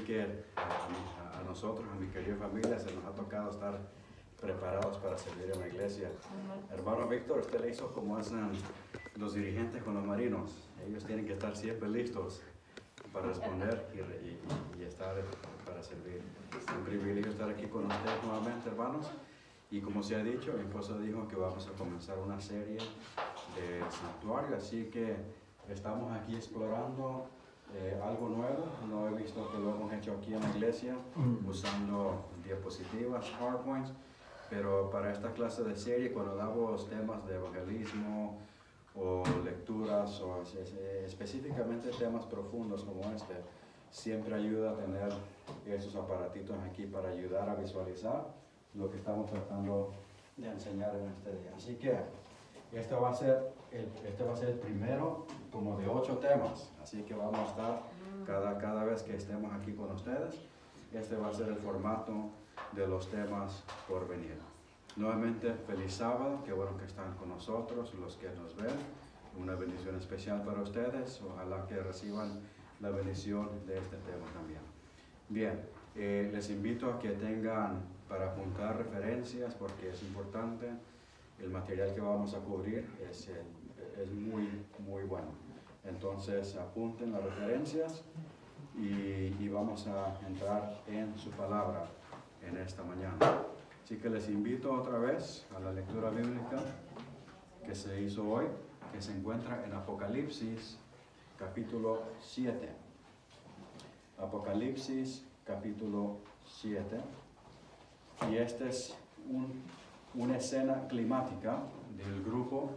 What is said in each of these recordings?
que a nosotros, a mi querida familia, se nos ha tocado estar preparados para servir en la iglesia. Hermano Víctor, usted le hizo como hacen los dirigentes con los marinos. Ellos tienen que estar siempre listos para responder y estar para servir. Es un privilegio estar aquí con ustedes nuevamente, hermanos. Y como se ha dicho, mi esposa dijo que vamos a comenzar una serie de santuario, así que estamos aquí explorando algo nuevo. No he visto que lo hemos hecho aquí en la iglesia usando diapositivas, PowerPoints, pero para esta clase de serie, cuando damos temas de evangelismo o lecturas o específicamente temas profundos como este, siempre ayuda a tener esos aparatitos aquí para ayudar a visualizar lo que estamos tratando de enseñar en este día. Así que este va a ser el primero como de 8 temas, así que vamos a estar cada vez que estemos aquí con ustedes. Este va a ser el formato de los temas por venir. Nuevamente, feliz sábado, qué bueno que están con nosotros, los que nos ven, una bendición especial para ustedes, ojalá que reciban la bendición de este tema también. Bien, les invito a que tengan para apuntar referencias porque es importante. El material que vamos a cubrir es muy bueno. Entonces apunten las referencias y vamos a entrar en su palabra en esta mañana. Así que les invito otra vez a la lectura bíblica que se hizo hoy, que se encuentra en Apocalipsis capítulo 7. Apocalipsis capítulo 7. Y esta es una escena climática del grupo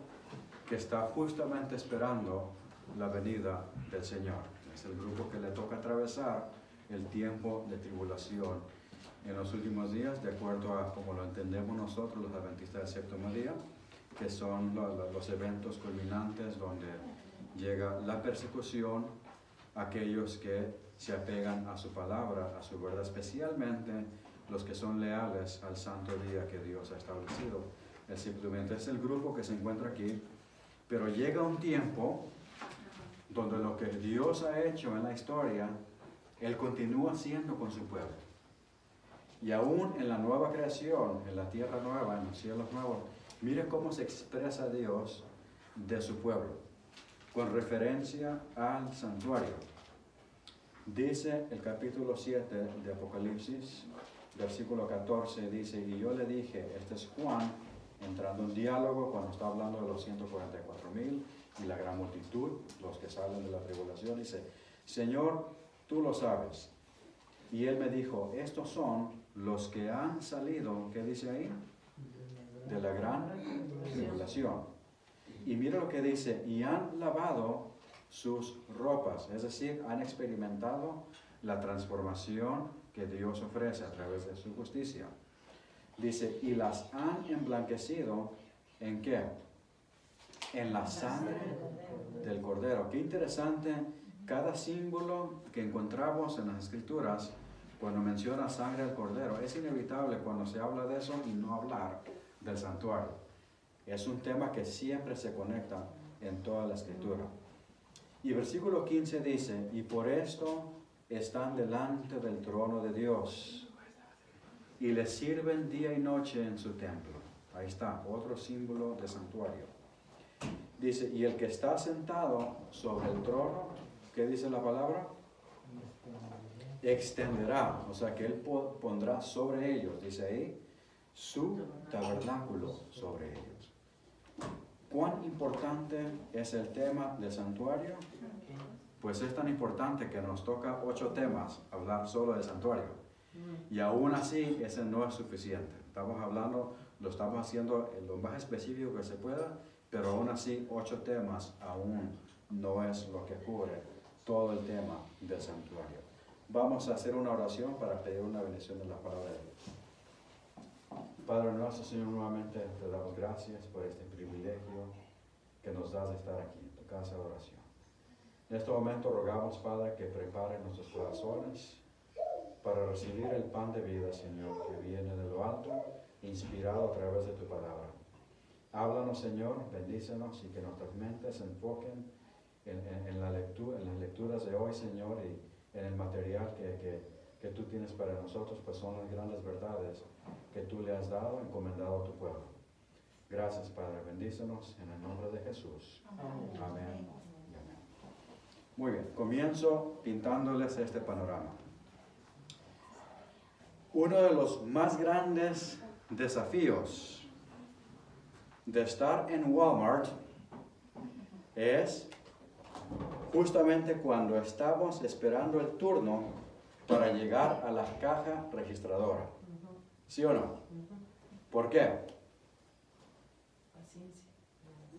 que está justamente esperando la venida del Señor. Es el grupo que le toca atravesar el tiempo de tribulación en los últimos días, de acuerdo a como lo entendemos nosotros, los adventistas del séptimo día, que son los eventos culminantes donde llega la persecución a aquellos que se apegan a su palabra, a su verdad, especialmente los que son leales al santo día que Dios ha establecido. Simplemente es el grupo que se encuentra aquí, pero llega un tiempo donde lo que Dios ha hecho en la historia, Él continúa haciendo con su pueblo. Y aún en la nueva creación, en la tierra nueva, en los cielos nuevos, mire cómo se expresa Dios de su pueblo, con referencia al santuario. Dice el capítulo 7 de Apocalipsis, versículo 14, dice, y yo le dije, este es Juan, entrando en diálogo cuando está hablando de los 144,000 y la gran multitud, los que salen de la tribulación, dice, Señor, tú lo sabes. Y él me dijo, estos son los que han salido, ¿qué dice ahí? De la gran tribulación. Y mira lo que dice, y han lavado sus ropas, es decir, han experimentado la transformación que Dios ofrece a través de su justicia. Dice, y las han emblanquecido, ¿en qué? En la sangre del Cordero. Qué interesante, cada símbolo que encontramos en las Escrituras, cuando menciona sangre del Cordero, es inevitable cuando se habla de eso y no hablar del santuario. Es un tema que siempre se conecta en toda la Escritura. Y versículo 15 dice, y por esto están delante del trono de Dios y le sirven día y noche en su templo. Ahí está, otro símbolo de santuario. Dice, y el que está sentado sobre el trono, ¿qué dice la palabra? Extenderá, o sea que él pondrá sobre ellos, dice ahí, su tabernáculo sobre ellos. ¿Cuán importante es el tema del santuario? Pues es tan importante que nos toca 8 temas hablar solo del santuario. Y aún así, ese no es suficiente. Estamos hablando, lo estamos haciendo en lo más específico que se pueda, pero aún así 8 temas aún no es lo que cubre todo el tema del santuario. Vamos a hacer una oración para pedir una bendición de la palabra de Dios. Padre nuestro, Señor, nuevamente te damos gracias por este privilegio que nos das de estar aquí en tu casa de oración. En este momento rogamos, Padre, que prepare nuestros corazones para recibir el pan de vida, Señor, que viene de lo alto, inspirado a través de tu palabra. Háblanos, Señor, bendícenos y que nuestras mentes se enfoquen en las lecturas de hoy, Señor, y en el material que que tú tienes para nosotros, pues son las grandes verdades que tú le has dado, encomendado a tu pueblo. Gracias, Padre. Bendícenos en el nombre de Jesús. Amén. Amén. Muy bien, comienzo pintándoles este panorama. Uno de los más grandes desafíos de estar en Walmart es justamente cuando estamos esperando el turno para llegar a la caja registradora. ¿Sí o no? ¿Por qué?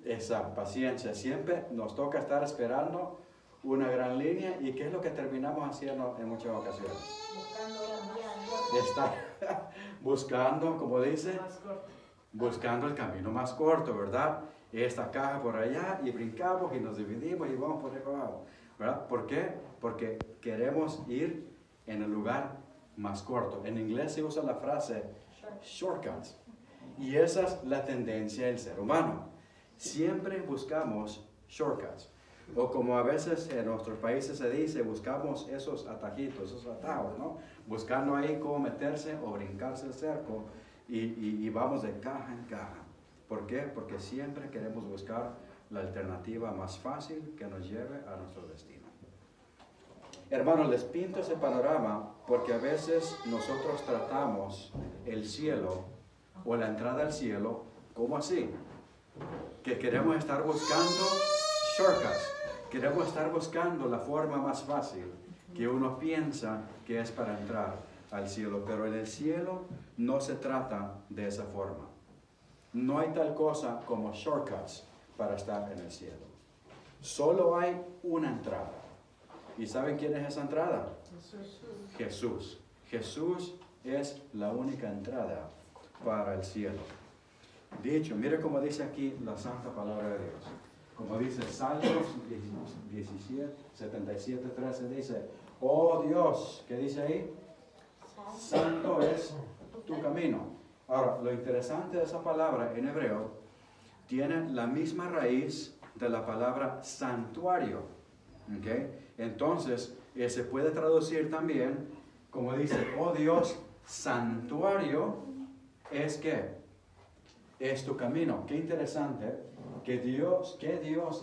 Esa paciencia. Siempre nos toca estar esperando una gran línea. ¿Y qué es lo que terminamos haciendo en muchas ocasiones? Estar buscando, como dice, buscando el camino más corto, ¿verdad? Esta caja por allá y brincamos y nos dividimos y vamos por ahí para abajo, ¿verdad? ¿Por qué? Porque queremos ir en el lugar más corto. En inglés se usa la frase shortcuts. Y esa es la tendencia del ser humano. Siempre buscamos shortcuts. O como a veces en nuestros países se dice, buscamos esos atajitos, esos atajos, ¿no? Buscando ahí cómo meterse o brincarse el cerco y vamos de caja en caja. ¿Por qué? Porque siempre queremos buscar la alternativa más fácil que nos lleve a nuestro destino. Hermanos, les pinto ese panorama porque a veces nosotros tratamos el cielo o la entrada al cielo como así. Que queremos estar buscando shortcuts. Queremos estar buscando la forma más fácil que uno piensa que es para entrar al cielo. Pero en el cielo no se trata de esa forma. No hay tal cosa como shortcuts para estar en el cielo. Solo hay una entrada. ¿Y saben quién es esa entrada? Jesús. Jesús es la única entrada para el cielo. Dicho, mire cómo dice aquí la santa palabra de Dios. Como dice Salmos 77:13 dice, oh Dios, ¿qué dice ahí? Santo es tu camino. Ahora, lo interesante de esa palabra en hebreo tiene la misma raíz de la palabra santuario. ¿Okay? Entonces, se puede traducir también, como dice, oh Dios, santuario es ¿qué? Es tu camino. Qué interesante que Dios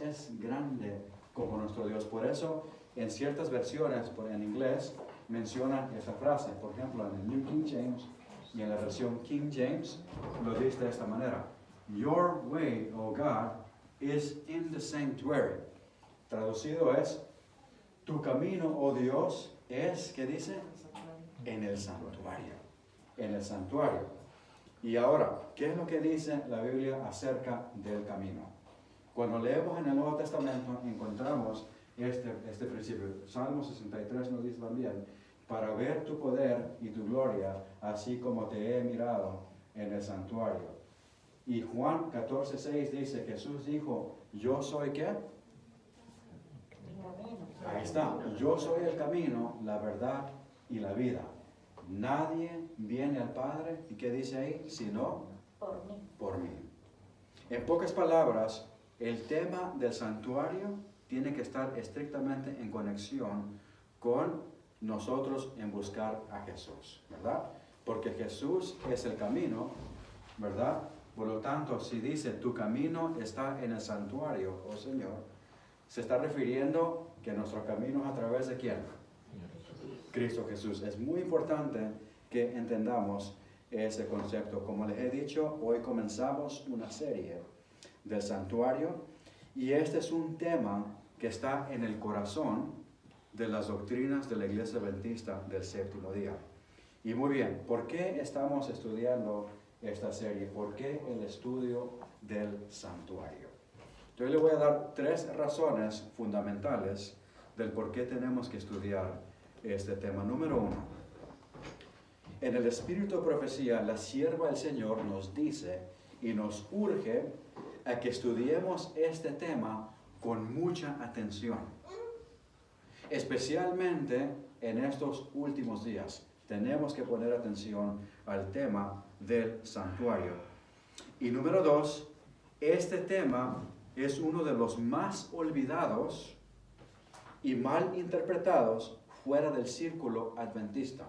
es grande como nuestro Dios. Por eso, en ciertas versiones, en inglés, mencionan esa frase. Por ejemplo, en el New King James y en la versión King James, lo dice de esta manera. Your way, O God, is in the sanctuary. Traducido es, tu camino, oh Dios, es, ¿qué dice? En el santuario. En el santuario. Y ahora, ¿qué es lo que dice la Biblia acerca del camino? Cuando leemos en el Nuevo Testamento, encontramos este principio. Salmo 63 nos dice también, para ver tu poder y tu gloria, así como te he mirado en el santuario. Y Juan 14:6 dice, Jesús dijo, yo soy ¿qué? Ahí está, yo soy el camino, la verdad y la vida. Nadie viene al Padre, ¿y qué dice ahí? Sino por mí. En pocas palabras, el tema del santuario tiene que estar estrictamente en conexión con nosotros en buscar a Jesús, ¿verdad? Porque Jesús es el camino, ¿verdad? Por lo tanto, si dice, tu camino está en el santuario, oh Señor, se está refiriendo que nuestro camino es a través de ¿quién? Cristo Jesús. Es muy importante que entendamos ese concepto. Como les he dicho, hoy comenzamos una serie del santuario y este es un tema que está en el corazón de las doctrinas de la Iglesia Adventista del Séptimo Día. Y muy bien, ¿por qué estamos estudiando esta serie? ¿Por qué el estudio del santuario? Yo le voy a dar 3 razones fundamentales del por qué tenemos que estudiar este tema. Número 1. En el espíritu de profecía, la sierva del Señor nos dice y nos urge a que estudiemos este tema con mucha atención. Especialmente en estos últimos días. Tenemos que poner atención al tema del santuario. Y número 2, este tema es uno de los más olvidados y mal interpretados fuera del círculo adventista.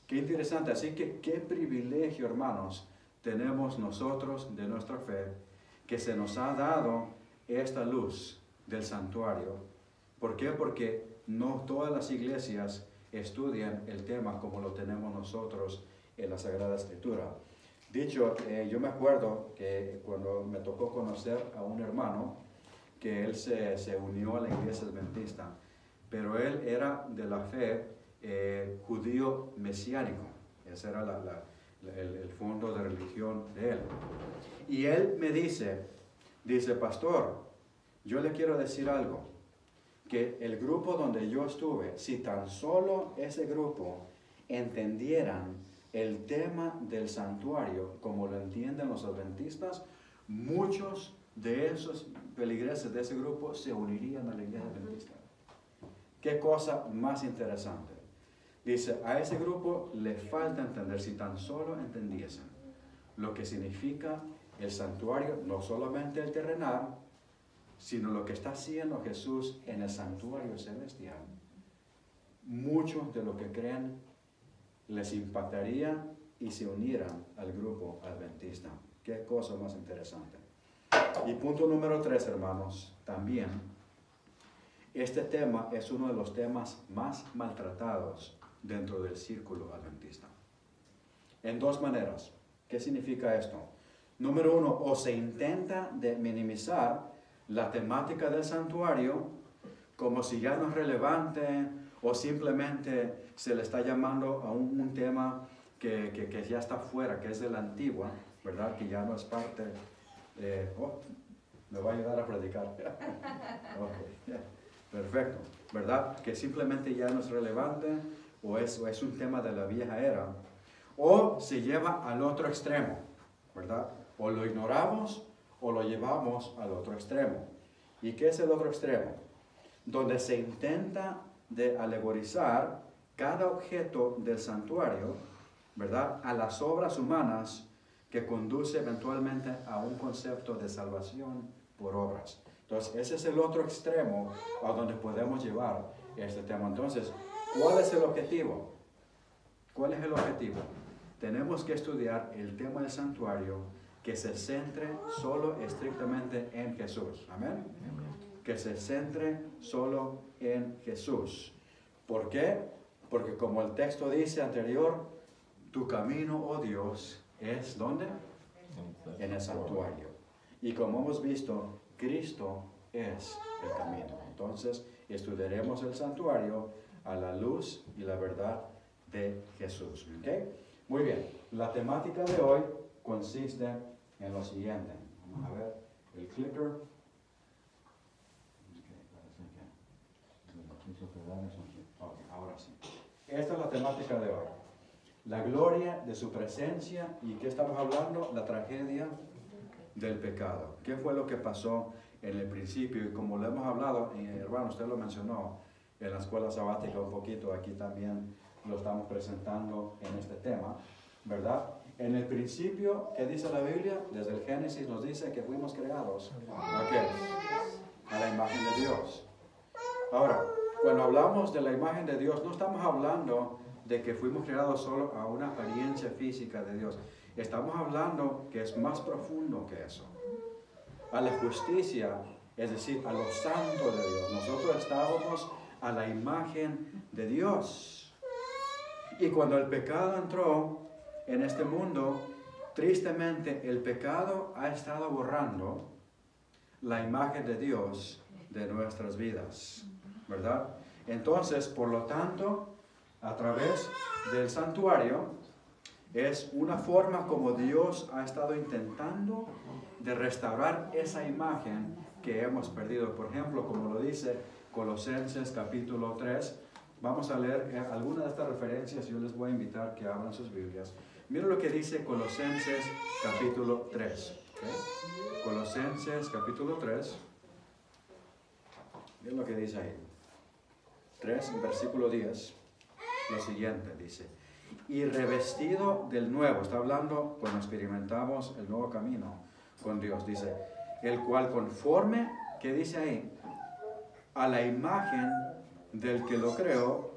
Qué interesante. Así que qué privilegio, hermanos, tenemos nosotros de nuestra fe, que se nos ha dado esta luz del santuario. ¿Por qué? Porque no todas las iglesias estudian el tema como lo tenemos nosotros en la Sagrada Escritura. Dicho, yo me acuerdo que cuando me tocó conocer a un hermano, que él se unió a la iglesia adventista, pero él era de la fe judío mesiánico. Ese era el fondo de religión de él. Y él me dice, pastor, yo le quiero decir algo, que el grupo donde yo estuve, si tan solo ese grupo entendieran el tema del santuario como lo entienden los adventistas, muchos de esos feligreses de ese grupo se unirían a la iglesia adventista. Qué cosa más interesante. Dice, a ese grupo le falta entender, si tan solo entendiesen lo que significa el santuario, no solamente el terrenal, sino lo que está haciendo Jesús en el santuario celestial. Muchos de los que creen les impactaría y se unieran al grupo adventista. Qué cosa más interesante. Y punto número 3, hermanos, también, este tema es uno de los temas más maltratados dentro del círculo adventista. En dos maneras. ¿Qué significa esto? Número 1, o se intenta de minimizar la temática del santuario como si ya no es relevante, o simplemente se le está llamando a un tema que ya está fuera, que es de la antigua, ¿verdad? Que ya no es parte de... me va a ayudar a predicar. Okay. Perfecto, ¿verdad? Que simplemente ya no es relevante, o es un tema de la vieja era, o se lleva al otro extremo, ¿verdad? O lo ignoramos o lo llevamos al otro extremo. ¿Y qué es el otro extremo? Donde se intenta de alegorizar cada objeto del santuario, ¿verdad?, a las obras humanas, que conduce eventualmente a un concepto de salvación por obras. Entonces, ese es el otro extremo a donde podemos llevar este tema. Entonces, ¿cuál es el objetivo? ¿Cuál es el objetivo? Tenemos que estudiar el tema del santuario que se centre solo estrictamente en Jesús. ¿Amén? Que se centre solo en Jesús. ¿Por qué? Porque como el texto dice anterior, tu camino, oh Dios, es ¿dónde? En el santuario. Y como hemos visto, Cristo es el camino. Entonces, estudiaremos el santuario a la luz y la verdad de Jesús. ¿Okay? Muy bien. La temática de hoy consiste en lo siguiente. Vamos a ver el clicker. Okay, ahora sí. Esta es la temática de hoy. La gloria de su presencia. ¿Y qué estamos hablando? La tragedia del pecado. ¿Qué fue lo que pasó en el principio? Y como lo hemos hablado, hermano, usted lo mencionó en la escuela sabática un poquito, aquí también lo estamos presentando en este tema, ¿verdad? En el principio, ¿qué dice la Biblia? Desde el Génesis nos dice que fuimos creados. ¿A qué? A la imagen de Dios. Ahora, cuando hablamos de la imagen de Dios, no estamos hablando de que fuimos creados solo a una apariencia física de Dios. Estamos hablando que es más profundo que eso. A la justicia, es decir, a lo santo de Dios. Nosotros estábamos a la imagen de Dios. Y cuando el pecado entró en este mundo, tristemente el pecado ha estado borrando la imagen de Dios de nuestras vidas, ¿verdad? Entonces, por lo tanto, a través del santuario, es una forma como Dios ha estado intentando de restaurar esa imagen que hemos perdido. Por ejemplo, como lo dice Colosenses capítulo 3, vamos a leer algunas de estas referencias. Yo les voy a invitar que abran sus Biblias. Miren lo que dice Colosenses capítulo 3. ¿Okay? Colosenses capítulo 3. Miren lo que dice ahí. 3, versículo 10. Lo siguiente dice: y revestido del nuevo, está hablando cuando experimentamos el nuevo camino con Dios, dice, el cual conforme, ¿qué dice ahí? A la imagen del que lo creó,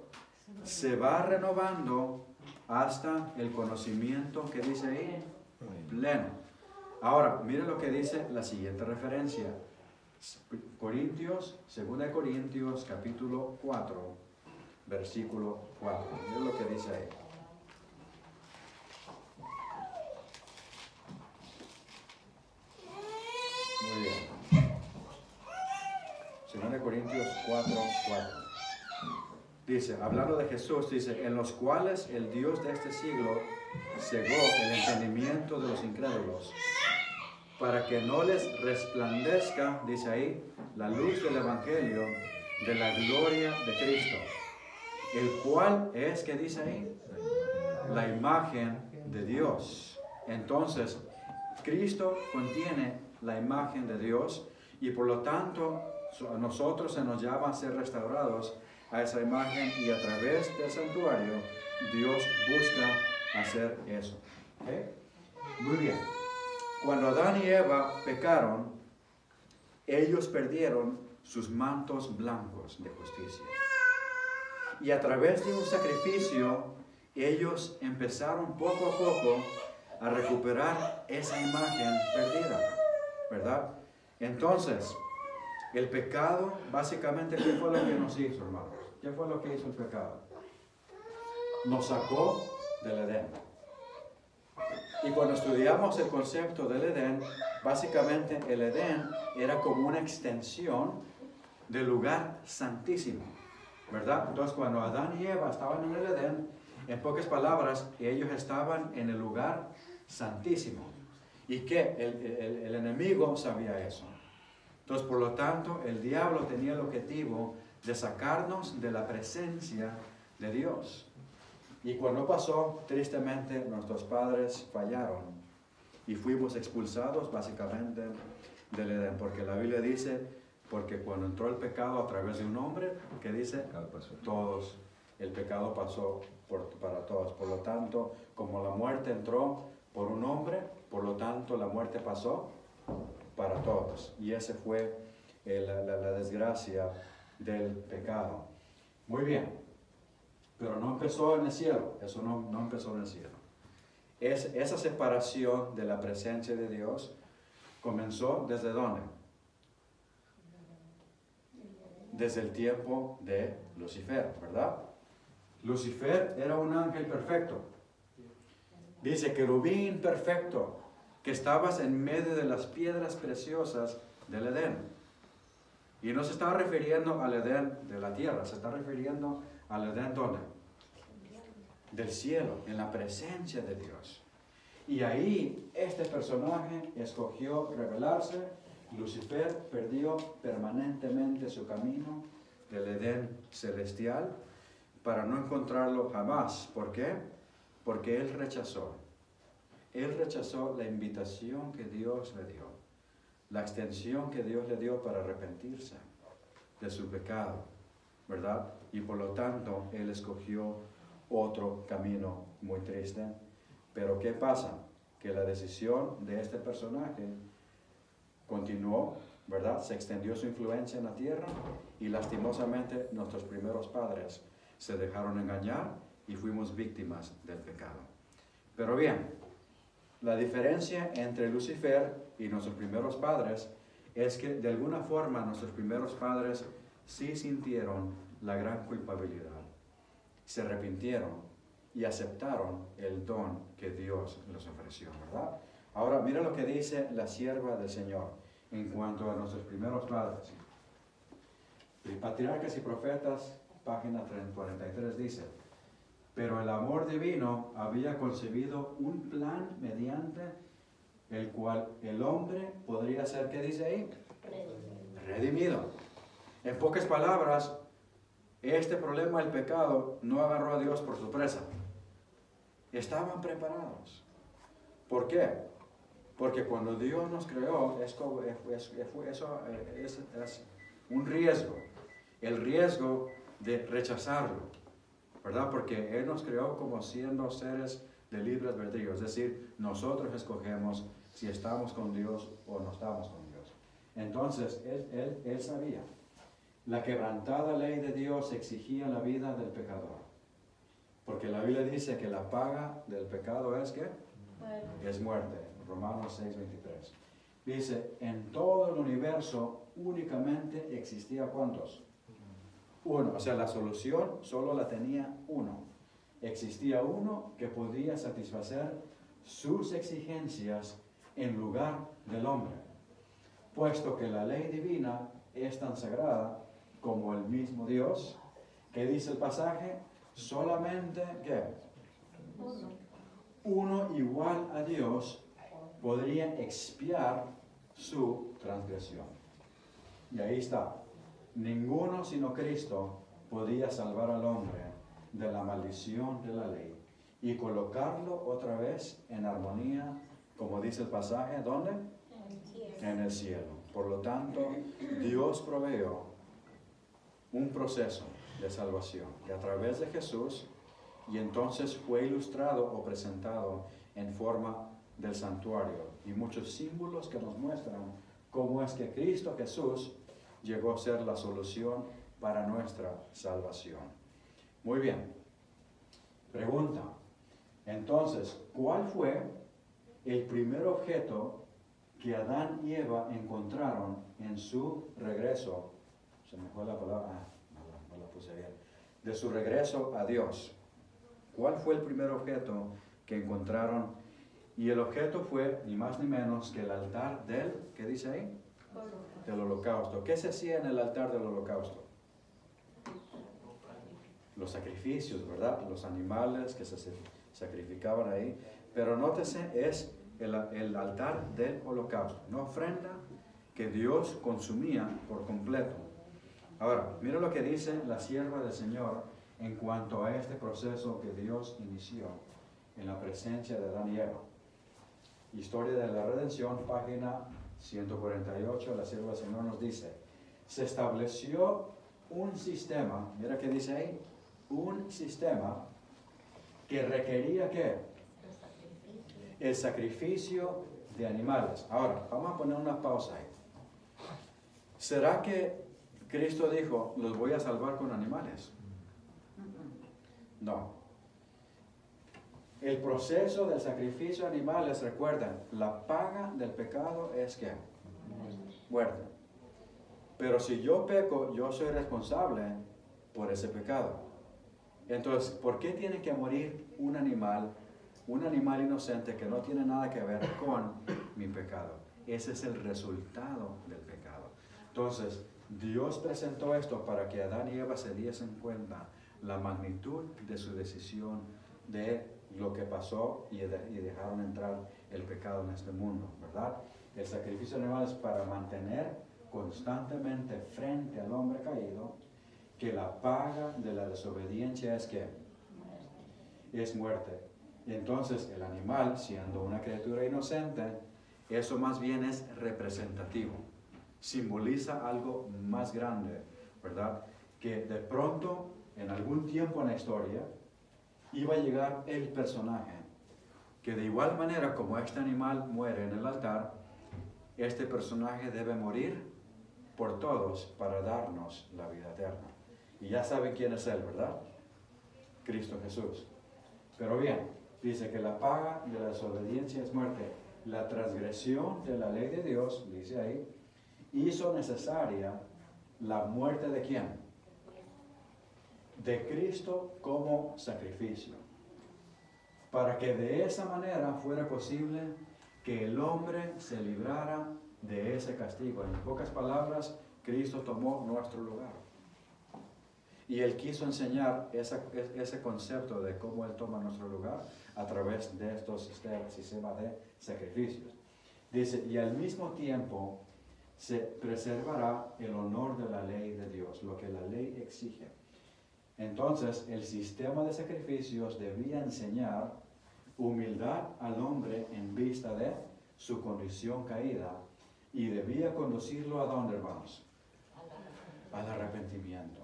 se va renovando hasta el conocimiento que dice ahí, pleno. Ahora, miren lo que dice la siguiente referencia. Corintios, 2 Corintios, capítulo 4, versículo 4. Miren lo que dice ahí. Muy bien. 2 Corintios 4, 4. Dice, hablando de Jesús, dice, en los cuales el Dios de este siglo cegó el entendimiento de los incrédulos, para que no les resplandezca, dice ahí, la luz del Evangelio de la gloria de Cristo, el cual es, que dice ahí, la imagen de Dios. Entonces, Cristo contiene la imagen de Dios y por lo tanto a nosotros se nos llama a ser restaurados a esa imagen y a través del santuario Dios busca hacer eso. ¿Okay? Muy bien. Cuando Adán y Eva pecaron, ellos perdieron sus mantos blancos de justicia. Y a través de un sacrificio, ellos empezaron poco a poco a recuperar esa imagen perdida, ¿verdad? Entonces, el pecado, básicamente, ¿qué fue lo que nos hizo, hermanos? ¿Qué fue lo que hizo el pecado? Nos sacó del Edén. Y cuando estudiamos el concepto del Edén, básicamente el Edén era como una extensión del lugar santísimo, ¿verdad? Entonces, cuando Adán y Eva estaban en el Edén, en pocas palabras, ellos estaban en el lugar santísimo. ¿Y qué? El enemigo sabía eso. Entonces, por lo tanto, el diablo tenía el objetivo de sacarnos de la presencia de Dios. Y cuando pasó, tristemente, nuestros padres fallaron y fuimos expulsados básicamente del Edén. Porque la Biblia dice, porque cuando entró el pecado a través de un hombre, ¿qué dice? Todos, el pecado pasó para todos. Por lo tanto, como la muerte entró por un hombre, por lo tanto la muerte pasó para todos. Y esa fue la desgracia del pecado. Muy bien. Pero no empezó en el cielo, eso no empezó en el cielo. Esa separación de la presencia de Dios comenzó ¿desde dónde? Desde el tiempo de Lucifer, ¿verdad? Lucifer era un ángel perfecto. Dice, querubín perfecto, que estabas en medio de las piedras preciosas del Edén. Y no se está refiriendo al Edén de la tierra, se está refiriendo al Edén, ¿dónde? Del cielo, en la presencia de Dios. Y ahí este personaje escogió rebelarse. Lucifer perdió permanentemente su camino del Edén celestial para no encontrarlo jamás. ¿Por qué? Porque él rechazó. Él rechazó la invitación que Dios le dio, la extensión que Dios le dio para arrepentirse de su pecado, ¿verdad? Y por lo tanto, él escogió otro camino muy triste. Pero ¿qué pasa? Que la decisión de este personaje continuó, ¿verdad? Se extendió su influencia en la tierra y lastimosamente nuestros primeros padres se dejaron engañar y fuimos víctimas del pecado. Pero bien, la diferencia entre Lucifer y nuestros primeros padres es que de alguna forma nuestros primeros padres sí sintieron la gran culpabilidad. Se arrepintieron y aceptaron el don que Dios les ofreció, ¿verdad? Ahora, mira lo que dice la sierva del Señor en cuanto a nuestros primeros padres. Patriarcas y Profetas, página 43, dice, pero el amor divino había concebido un plan mediante el cual el hombre podría ser, ¿qué dice ahí? Redimido. En pocas palabras, este problema del pecado no agarró a Dios por sorpresa. Estaban preparados. ¿Por qué? Porque cuando Dios nos creó, eso es un riesgo. El riesgo de rechazarlo, ¿verdad? Porque Él nos creó como siendo seres de libre albedrío. Es decir, nosotros escogemos si estamos con Dios o no estamos con Dios. Entonces, Él sabía. La quebrantada ley de Dios exigía la vida del pecador. Porque la Biblia dice que la paga del pecado es ¿qué? Es muerte. Romanos 6:23. Dice, en todo el universo únicamente existía ¿cuántos? Uno. O sea, la solución solo la tenía uno. Existía uno que podía satisfacer sus exigencias en lugar del hombre. Puesto que la ley divina es tan sagrada como el mismo Dios, que dice el pasaje, solamente ¿qué? Uno igual a Dios podría expiar su transgresión. Y ahí está. Ninguno sino Cristo podía salvar al hombre de la maldición de la ley y colocarlo otra vez en armonía, como dice el pasaje, ¿dónde? En el cielo. Por lo tanto, Dios proveyó un proceso de salvación y a través de Jesús, y entonces fue ilustrado o presentado en forma del santuario y muchos símbolos que nos muestran cómo es que Cristo Jesús llegó a ser la solución para nuestra salvación. Muy bien. Pregunta. Entonces, ¿cuál fue el primer objeto que Adán y Eva encontraron en su regreso? Se me fue la palabra, no la puse bien. De su regreso a Dios. ¿Cuál fue el primer objeto que encontraron? Y el objeto fue ni más ni menos que el altar del, ¿qué dice ahí? Del holocausto. ¿Qué se hacía en el altar del holocausto? Los sacrificios, ¿verdad? Los animales que se sacrificaban ahí. Pero nótese, es el altar del holocausto. Una ofrenda que Dios consumía por completo. Ahora, mira lo que dice la sierva del Señor en cuanto a este proceso que Dios inició en la presencia de Adán y Eva. Historia de la Redención, página 148, la sierva del Señor nos dice, se estableció un sistema, mira qué dice ahí, un sistema que requería ¿qué? El sacrificio de animales. Ahora, vamos a poner una pausa ahí. ¿Será que Cristo dijo, los voy a salvar con animales? No. El proceso del sacrificio de animales, recuerden, la paga del pecado es ¿qué? Muerte. Pero si yo peco, yo soy responsable por ese pecado. Entonces, ¿por qué tiene que morir un animal inocente que no tiene nada que ver con mi pecado? Ese es el resultado del pecado. Entonces, Dios presentó esto para que Adán y Eva se diesen cuenta la magnitud de su decisión de lo que pasó y dejaron entrar el pecado en este mundo, ¿verdad? El sacrificio de animales para mantener constantemente frente al hombre caído que la paga de la desobediencia es ¿qué? Es muerte. Y entonces el animal, siendo una criatura inocente, eso más bien es representativo. Simboliza algo más grande, ¿verdad? Que de pronto, en algún tiempo en la historia, iba a llegar el personaje que de igual manera como este animal muere en el altar, este personaje debe morir por todos para darnos la vida eterna. Y ya saben quién es él, ¿verdad? Cristo Jesús. Pero bien, dice que la paga de la desobediencia es muerte. La transgresión de la ley de Dios, dice ahí, hizo necesaria la muerte ¿de quién? De Cristo como sacrificio. Para que de esa manera fuera posible que el hombre se librara de ese castigo. En pocas palabras, Cristo tomó nuestro lugar. Y Él quiso enseñar ese concepto de cómo Él toma nuestro lugar a través de estos sistemas de sacrificios. Dice, y al mismo tiempo se preservará el honor de la ley de Dios, lo que la ley exige. Entonces, el sistema de sacrificios debía enseñar humildad al hombre en vista de su condición caída y debía conducirlo ¿a dónde, hermanos? Al arrepentimiento.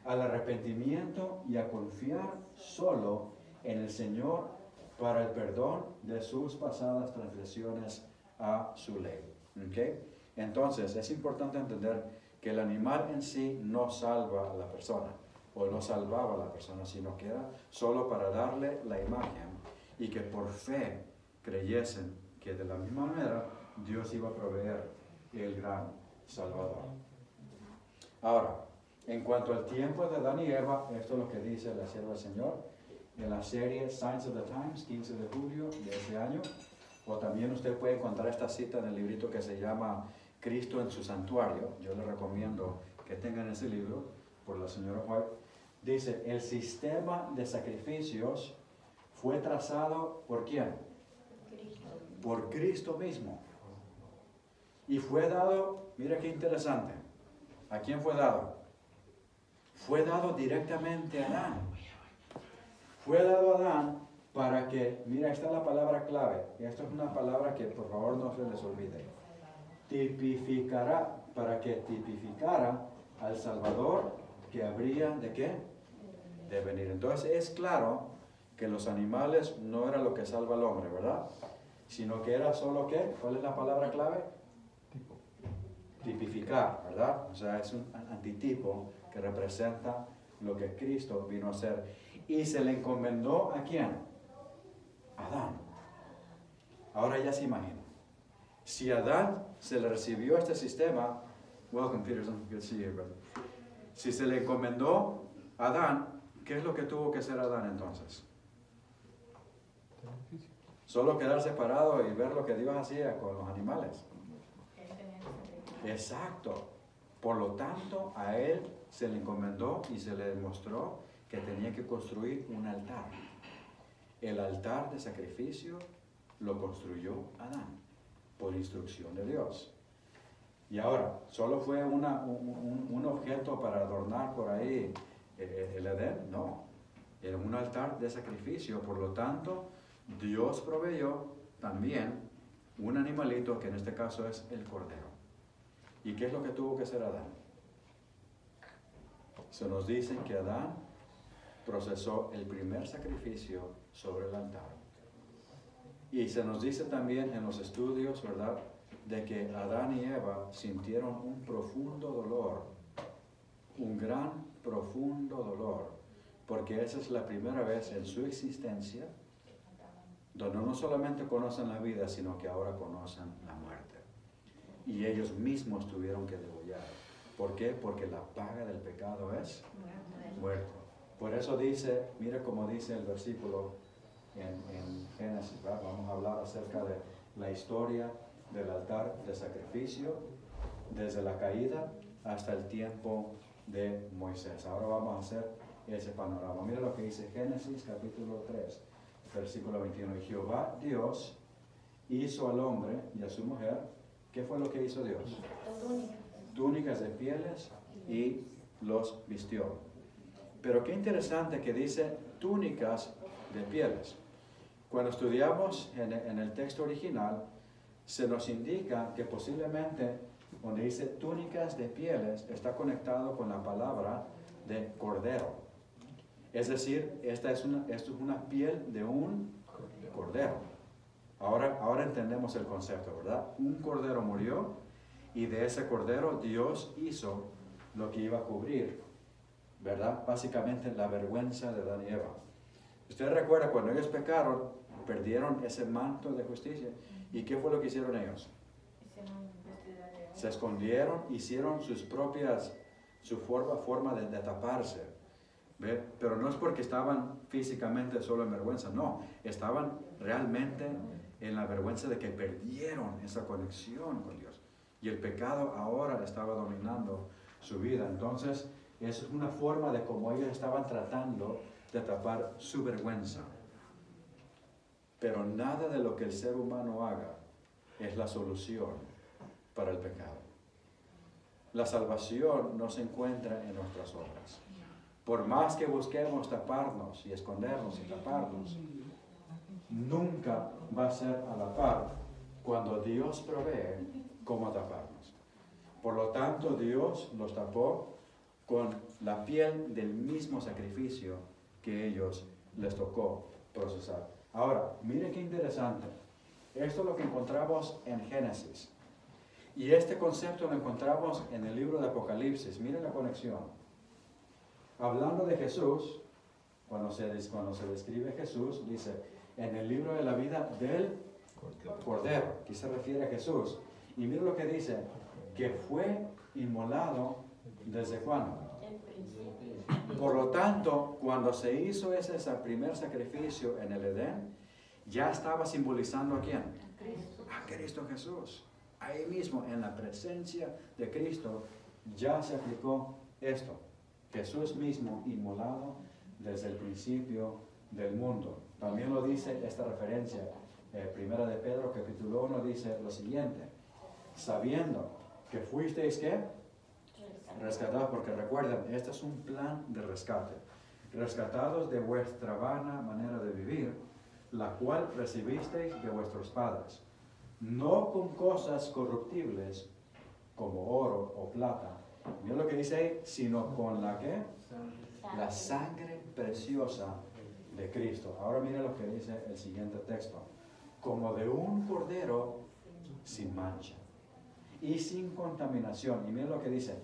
Al arrepentimiento y a confiar solo en el Señor para el perdón de sus pasadas transgresiones a su ley. ¿Okay? Entonces, es importante entender que el animal en sí no salva a la persona. o no salvaba a la persona, sino que era solo para darle la imagen y que por fe creyesen que de la misma manera Dios iba a proveer el gran Salvador. Ahora, en cuanto al tiempo de Adán y Eva, esto es lo que dice la sierva del Señor en la serie Signs of the Times, 15 de julio de ese año. O también usted puede encontrar esta cita en el librito que se llama Cristo en su santuario. Yo le recomiendo que tengan ese libro por la señora White. Dice, el sistema de sacrificios fue trazado ¿por quién? Por Cristo mismo. Y fue dado, mira qué interesante. ¿A quién fue dado? Fue dado directamente a Adán. Fue dado a Adán para que, mira, esta es la palabra clave. Y esto es una palabra que por favor no se les olvide. Tipificará, para que tipificara al Salvador que habría de qué? De venir. Entonces es claro que los animales no era lo que salva al hombre, ¿verdad? Sino que era solo ¿qué? ¿Cuál es la palabra clave? Tipificar, ¿verdad? O sea, es un antitipo que representa lo que Cristo vino a hacer. Y se le encomendó ¿a quién? A Adán. Ahora ya se imagina. Si a Adán se le recibió este sistema, welcome Peterson, good to see you, brother. Si se le encomendó a Adán, ¿qué es lo que tuvo que hacer Adán entonces? Solo quedar separado y ver lo que Dios hacía con los animales. Exacto. Por lo tanto, a él se le encomendó y se le demostró que tenía que construir un altar. El altar de sacrificio lo construyó Adán por instrucción de Dios. Y ahora, ¿solo fue un objeto para adornar por ahí el Edén? No. Era un altar de sacrificio. Por lo tanto, Dios proveyó también un animalito que en este caso es el cordero. ¿Y qué es lo que tuvo que hacer Adán? Se nos dice que Adán procesó el primer sacrificio sobre el altar. Y se nos dice también en los estudios, ¿verdad?, de que Adán y Eva sintieron un profundo dolor, un gran, profundo dolor, porque esa es la primera vez en su existencia donde no solamente conocen la vida, sino que ahora conocen la muerte. Y ellos mismos tuvieron que degollar. ¿Por qué? Porque la paga del pecado es muerte. Por eso dice, mira cómo dice el versículo en Génesis, ¿verdad? Vamos a hablar acerca de la historia del altar de sacrificio, desde la caída hasta el tiempo de Moisés. Ahora vamos a hacer ese panorama. Mira lo que dice Génesis capítulo 3, versículo 21. Y Jehová Dios hizo al hombre y a su mujer. ¿Qué fue lo que hizo Dios? Túnicas de pieles y los vistió. Pero qué interesante que dice túnicas de pieles. Cuando estudiamos en el texto original, se nos indica que posiblemente donde dice túnicas de pieles está conectado con la palabra de cordero. Es decir, esto es una piel de un cordero. Ahora entendemos el concepto, ¿verdad? Un cordero murió y de ese cordero Dios hizo lo que iba a cubrir, ¿verdad? Básicamente la vergüenza de Adán y Eva. Usted recuerda cuando ellos pecaron, perdieron ese manto de justicia. ¿Y qué fue lo que hicieron ellos? Se escondieron, hicieron su forma de taparse. ¿Ve? Pero no es porque estaban físicamente solo en vergüenza, no. Estaban realmente en la vergüenza de que perdieron esa conexión con Dios. Y el pecado ahora estaba dominando su vida. Entonces, eso es una forma de cómo ellos estaban tratando de tapar su vergüenza. Pero nada de lo que el ser humano haga es la solución para el pecado. La salvación no se encuentra en nuestras obras. Por más que busquemos taparnos y escondernos y taparnos, nunca va a ser a la par cuando Dios provee cómo taparnos. Por lo tanto, Dios los tapó con la piel del mismo sacrificio que ellos les tocó procesar. Ahora, mire qué interesante. Esto es lo que encontramos en Génesis. Y este concepto lo encontramos en el libro de Apocalipsis. Miren la conexión. hablando de Jesús, cuando se describe Jesús, dice, en el libro de la vida del Cordero, que se refiere a Jesús. Y mira lo que dice, que fue inmolado ¿desde cuándo? Por lo tanto, cuando se hizo ese primer sacrificio en el Edén, ya estaba simbolizando ¿a quién? A Cristo Jesús. Ahí mismo, en la presencia de Cristo, ya se aplicó esto. Jesús mismo inmolado desde el principio del mundo. También lo dice esta referencia. Primera de Pedro, capítulo 1, dice lo siguiente. Sabiendo que fuisteis, ¿qué? Rescatados, porque recuerden, este es un plan de rescate. Rescatados de vuestra vana manera de vivir, la cual recibisteis de vuestros padres, no con cosas corruptibles como oro o plata, mira lo que dice ahí, sino con la que la sangre preciosa de Cristo. Ahora mira lo que dice el siguiente texto, como de un cordero sin mancha y sin contaminación. Y mira lo que dice,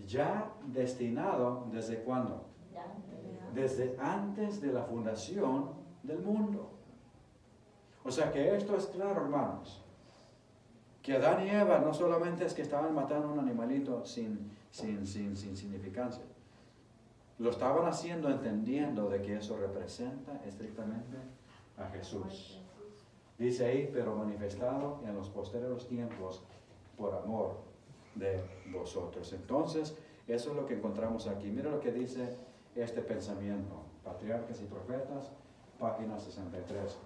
ya destinado ¿desde cuándo? Desde antes de la fundación del mundo. O sea que esto es claro, hermanos, que Adán y Eva no solamente es que estaban matando a un animalito sin significancia, lo estaban haciendo entendiendo de que eso representa estrictamente a Jesús. Dice ahí, pero manifestado en los posteriores tiempos por amor de vosotros. Entonces, eso es lo que encontramos aquí. Mira lo que dice este pensamiento. Patriarcas y Profetas, página 63.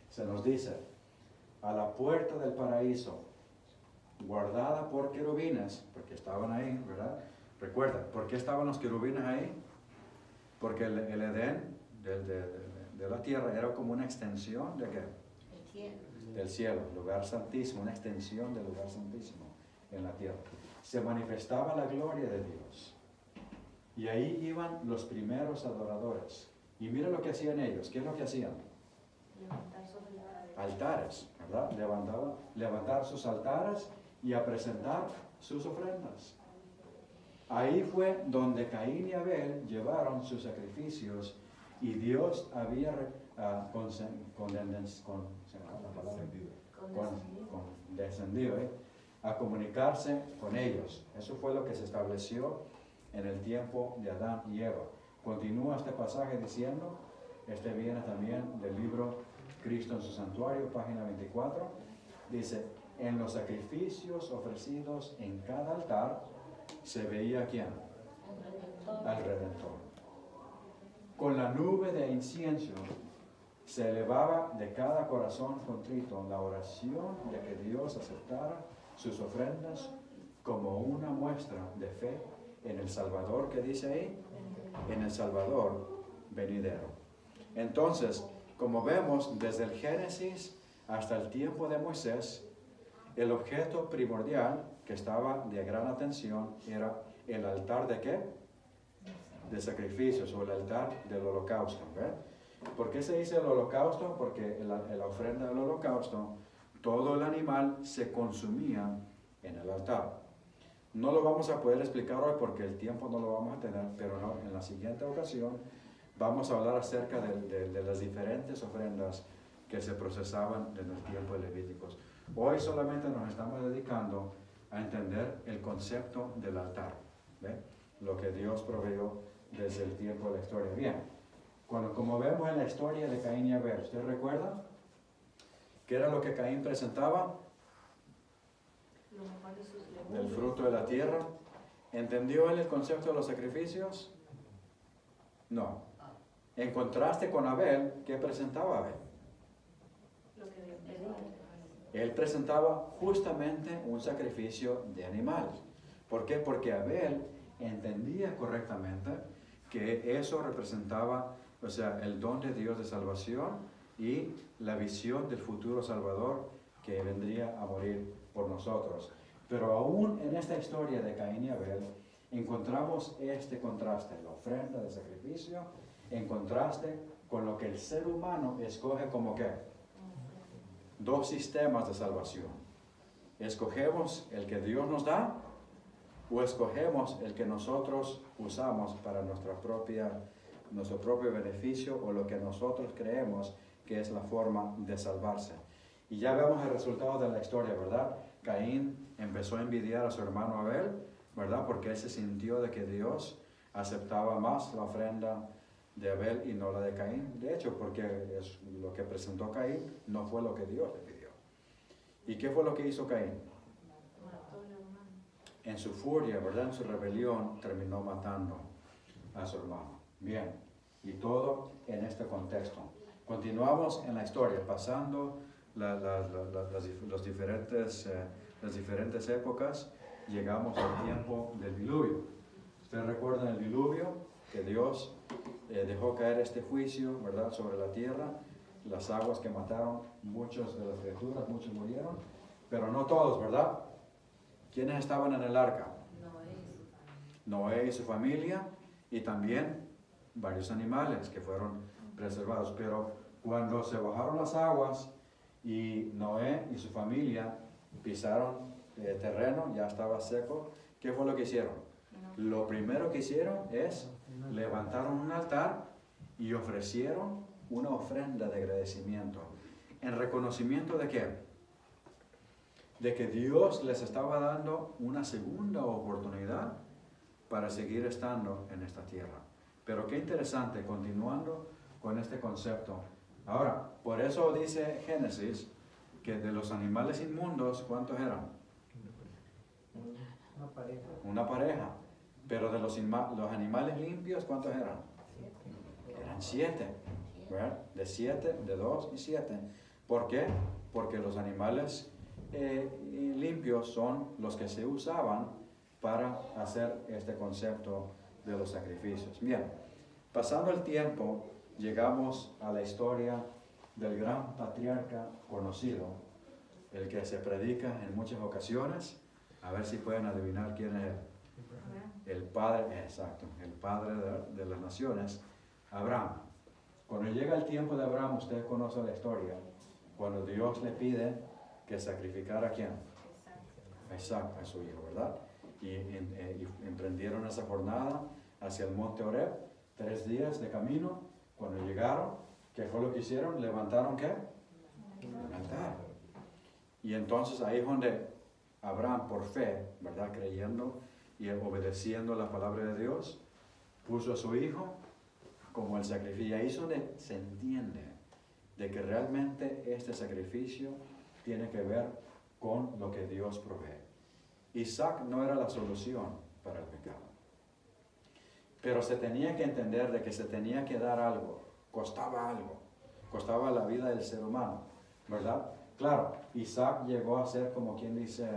Se nos dice, a la puerta del paraíso, guardada por querubines, porque estaban ahí, ¿verdad? Recuerda, ¿por qué estaban los querubines ahí? Porque el Edén de la tierra era como una extensión ¿de qué? Del cielo, lugar santísimo, una extensión del lugar santísimo en la tierra. Se manifestaba la gloria de Dios. Y ahí iban los primeros adoradores. Y mira lo que hacían ellos. ¿Qué es lo que hacían? Altares, ¿verdad? Levantar sus altares y a presentar sus ofrendas. Ahí fue donde Caín y Abel llevaron sus sacrificios y Dios había descendido a comunicarse con ellos. Eso fue lo que se estableció en el tiempo de Adán y Eva. Continúa este pasaje diciendo, este viene también del libro Cristo en su santuario, página 24, dice, en los sacrificios ofrecidos en cada altar se veía ¿a quién? Al Redentor. Con la nube de incienso se elevaba de cada corazón contrito la oración de que Dios aceptara sus ofrendas como una muestra de fe en el Salvador, que dice ahí, en el Salvador venidero. Entonces, como vemos, desde el Génesis hasta el tiempo de Moisés, el objeto primordial que estaba de gran atención era el altar ¿de qué? De sacrificios, o el altar del holocausto. ¿Ve? ¿Por qué se dice el holocausto? Porque en la ofrenda del holocausto, todo el animal se consumía en el altar. No lo vamos a poder explicar hoy porque el tiempo no lo vamos a tener, pero no, en la siguiente ocasión vamos a hablar acerca de las diferentes ofrendas que se procesaban en el tiempo de Levíticos. Hoy solamente nos estamos dedicando a entender el concepto del altar, ¿ve? Lo que Dios proveyó desde el tiempo de la historia. Bien, como vemos en la historia de Caín y Abel, ¿usted recuerda? ¿Qué era lo que Caín presentaba? Del fruto de la tierra. ¿Entendió él el concepto de los sacrificios? No. En contraste con Abel, ¿qué presentaba Abel? Él presentaba justamente un sacrificio de animal. ¿Por qué? Porque Abel entendía correctamente que eso representaba, o sea, el don de Dios de salvación y la visión del futuro Salvador que vendría a morir por nosotros. Pero aún en esta historia de Caín y Abel encontramos este contraste, la ofrenda de sacrificio, en contraste con lo que el ser humano escoge como ¿qué? Dos sistemas de salvación. Escogemos el que Dios nos da o escogemos el que nosotros usamos para nuestro propio beneficio o lo que nosotros creemos que es la forma de salvarse. Y ya vemos el resultado de la historia, ¿verdad? Caín empezó a envidiar a su hermano Abel, ¿verdad? Porque él se sintió de que Dios aceptaba más la ofrenda de Abel y no la de Caín. De hecho, porque lo que presentó Caín no fue lo que Dios le pidió. ¿Y qué fue lo que hizo Caín? En su furia, ¿verdad? En su rebelión, terminó matando a su hermano. Bien, y todo en este contexto. Continuamos en la historia, pasando las diferentes épocas, llegamos al tiempo del diluvio. Ustedes recuerdan el diluvio, que Dios dejó caer este juicio, ¿verdad?, sobre la tierra, las aguas que mataron muchos de las criaturas, muchos murieron, pero no todos, ¿verdad? ¿Quiénes estaban en el arca? Noé y su familia, y también varios animales que fueron preservados. Pero cuando se bajaron las aguas y Noé y su familia pisaron terreno, ya estaba seco, ¿qué fue lo que hicieron? Lo primero que hicieron es levantaron un altar y ofrecieron una ofrenda de agradecimiento. ¿En reconocimiento de qué? De que Dios les estaba dando una segunda oportunidad para seguir estando en esta tierra. Pero qué interesante, continuando con este concepto. Ahora, por eso dice Génesis que de los animales inmundos, ¿cuántos eran? Una pareja. Pero de los animales limpios, ¿cuántos eran? Eran 7. ¿Verdad? De 7, de 2 y 7. ¿Por qué? Porque los animales limpios son los que se usaban para hacer este concepto de los sacrificios. Bien, pasando el tiempo, llegamos a la historia del gran patriarca conocido, el que se predica en muchas ocasiones. A ver si pueden adivinar quién es él. El padre, exacto, el padre de las naciones, Abraham. Cuando llega el tiempo de Abraham, usted conoce la historia, cuando Dios le pide que sacrificara a quién? A Isaac, a su hijo, ¿verdad? Y emprendieron esa jornada hacia el monte Horeb, 3 días de camino. Cuando llegaron, ¿qué fue lo que hicieron? ¿Levantaron qué? Un altar. Y entonces ahí es donde Abraham, por fe, ¿verdad?, creyendo y obedeciendo la palabra de Dios, puso a su hijo como el sacrificio. Ahí es donde se entiende de que realmente este sacrificio tiene que ver con lo que Dios provee. Isaac no era la solución para el pecado, pero se tenía que entender de que se tenía que dar algo, costaba la vida del ser humano, ¿verdad? Claro, Isaac llegó a ser, como quien dice,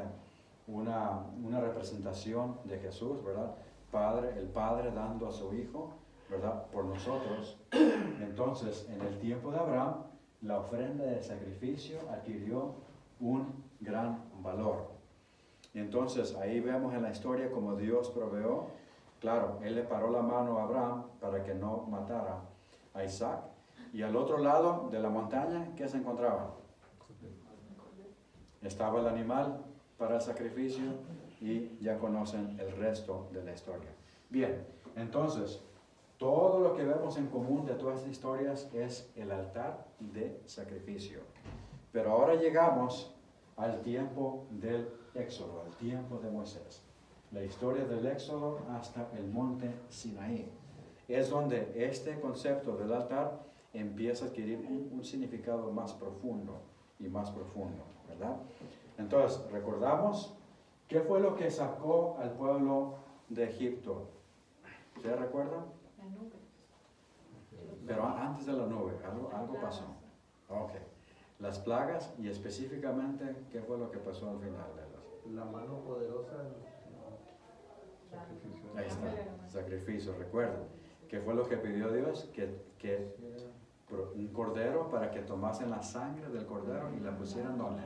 una representación de Jesús, ¿verdad? El Padre dando a su Hijo, ¿verdad?, por nosotros. Entonces, en el tiempo de Abraham, la ofrenda de sacrificio adquirió un gran valor. Y entonces, ahí vemos en la historia cómo Dios proveó. Claro, Él le paró la mano a Abraham para que no matara a Isaac. Y al otro lado de la montaña, ¿qué se encontraba? Estaba el animal para el sacrificio y ya conocen el resto de la historia. Bien, entonces, todo lo que vemos en común de todas estas historias es el altar de sacrificio. Pero ahora llegamos al tiempo del Éxodo, al tiempo de Moisés. La historia del Éxodo hasta el monte Sinaí. Es donde este concepto del altar empieza a adquirir un significado más profundo y más profundo, ¿verdad? Entonces, recordamos, ¿qué fue lo que sacó al pueblo de Egipto? ¿Ustedes recuerdan? La nube. Pero antes de la nube, algo pasó. Ok. Las plagas, y específicamente, ¿qué fue lo que pasó al final de las? La mano poderosa del sacrificio. Ahí está, sacrificio, recuerden. ¿Qué fue lo que pidió Dios? Que un cordero, para que tomasen la sangre del cordero y la pusieran donde.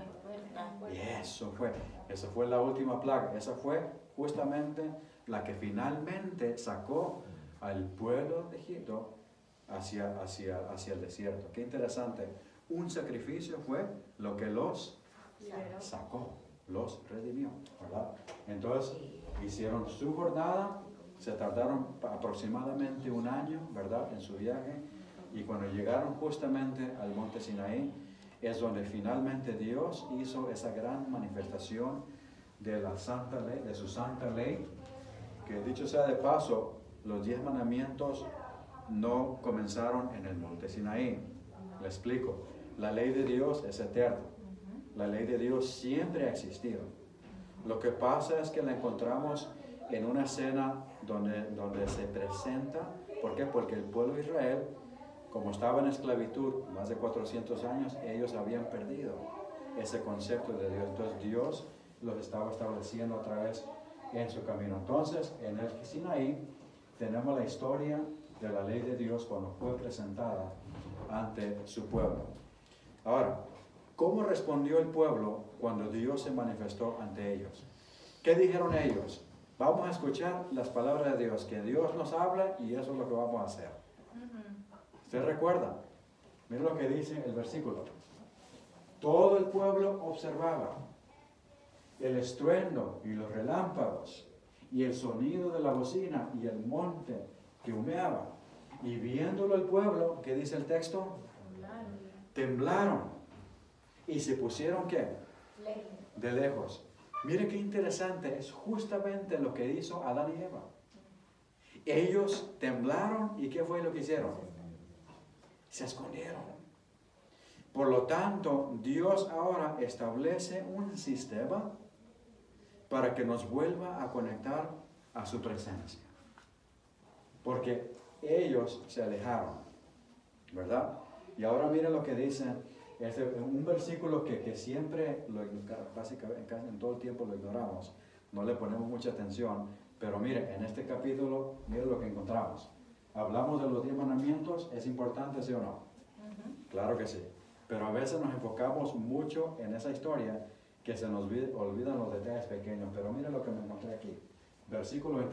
Y esa fue la última plaga. Esa fue justamente la que finalmente sacó al pueblo de Egipto hacia el desierto. Qué interesante. Un sacrificio fue lo que los sacó. los redimió, ¿verdad? Entonces hicieron su jornada, se tardaron aproximadamente un año, ¿verdad?, en su viaje, y cuando llegaron justamente al monte Sinaí, es donde finalmente Dios hizo esa gran manifestación de la santa ley, de su santa ley, que dicho sea de paso, los 10 mandamientos no comenzaron en el monte Sinaí. Le explico, la ley de Dios es eterna, la ley de Dios siempre ha existido. Lo que pasa es que la encontramos en una escena donde se presenta. ¿Por qué? Porque el pueblo de Israel, como estaba en esclavitud más de 400 años, ellos habían perdido ese concepto de Dios. Entonces Dios los estaba estableciendo otra vez en su camino. Entonces, en el Sinaí tenemos la historia de la ley de Dios cuando fue presentada ante su pueblo. Ahora, ¿cómo respondió el pueblo cuando Dios se manifestó ante ellos? ¿Qué dijeron ellos? Vamos a escuchar las palabras de Dios, que Dios nos habla y eso es lo que vamos a hacer. ¿Usted recuerda? Mira lo que dice el versículo. Todo el pueblo observaba el estruendo y los relámpagos y el sonido de la bocina y el monte que humeaba. Y viéndolo el pueblo, ¿qué dice el texto? Temblaron. ¿Y se pusieron qué? De lejos. Mire qué interesante, es justamente lo que hizo Adán y Eva. Ellos temblaron y ¿qué fue lo que hicieron? Se escondieron. Por lo tanto, Dios ahora establece un sistema para que nos vuelva a conectar a su presencia. Porque ellos se alejaron, ¿verdad? Y ahora miren lo que dice, un versículo que siempre, básicamente en todo el tiempo lo ignoramos, no le ponemos mucha atención, pero mire, en este capítulo, mire lo que encontramos. Hablamos de los 10 mandamientos, ¿es importante, sí o no? Claro que sí, pero a veces nos enfocamos mucho en esa historia que se nos olvidan los detalles pequeños, pero mire lo que me encontré aquí, versículo